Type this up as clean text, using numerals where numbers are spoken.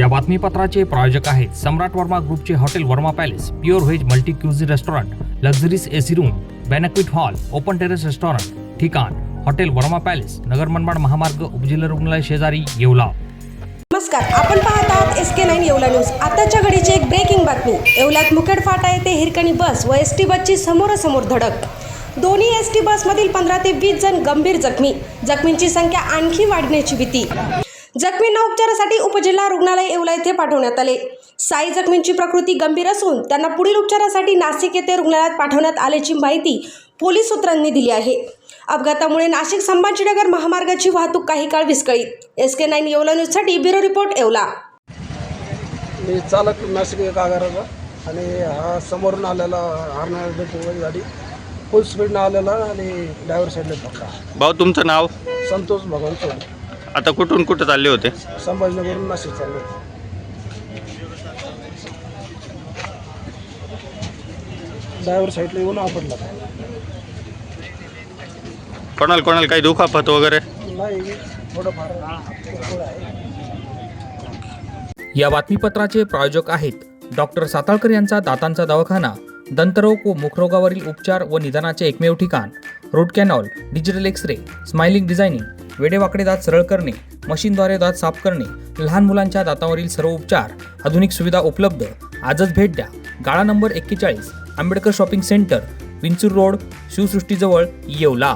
या बातमीपत्राचे प्रायोजक आहेत सम्राट वर्मा ग्रुपचे hotel Verma palace, pure veg multi cuisine restaurant, luxuries AC room, banquet hall, open terrace restaurant, ठिकाण हॉटेल वर्मा पॅलेस, नगर मनमाड महामार्ग, उपजिल्हा रुग्णालय शेजारी, येवला। नमस्कार, आपण पाहत आहात SK9 येवला न्यूज। आताच्या घडीची एक ब्रेकिंग बातमी। येवल्यात मुखेड फाटा येथे हिरकणी बस व एसटी बसची समोरासमोर धडक। दोन्ही एसटी बसमधील 15 ते 20 जण गंभीर जखमी। जखमींची संख्या आणखी वाढण्याची भीती। जखमींना उपचारासाठी उपजिल्हा रुग्णालय येवला येथे पाठवण्यात आले। 6 जखमींची प्रकृती गंभीर असून त्यांना पुढील उपचारासाठी नाशिक येथे रुग्णालयात पाठवण्यात आल्याची माहिती पोलीस सूत्रांनी दिली आहे। अपघातामुळे नाशिक संभाजीनगर महामार्गाची वाहतूक काही काळ विस्कळीत। SK9 येवला न्यूजसाठी ब्युरो रिपोर्ट येवला। मी चालक नाशिक एक आगाराचा आणि हा समोरून आलेला हरणारा डेपोची गाडी फुल स्पीडनं आलेला आणि ड्रायव्हर साईडला धक्का। भाऊ तुमचं नाव? संतोष भगवान चोड। आता कुठून कुठं चालले होते? संभाजीनगरहून नाशिक चाललो। ड्रायव्हर साईडला येऊन आपडला। कोणाला काही दुखापत वगैरे नाही, थोडंफार आहे। या बातमीपत्राचे प्रायोजक आहेत डॉक्टर साताळकर यांचा दातांचा दवाखाना, दंतरोग व मुखरोगावरील उपचार व निदानाचे एकमेव ठिकाण, root canal, digital X-ray, smiling designing, वेडेवाकडे दात सरळ करणे, मशीनद्वारे दात साफ करणे, लहान मुलांच्या दातावरील सर्व उपचार, आधुनिक सुविधा उपलब्ध। आजच भेट द्या। गाळा number 41, Ambedkar shopping centre, Vinchur road, शिवसृष्टीजवळ, येवला।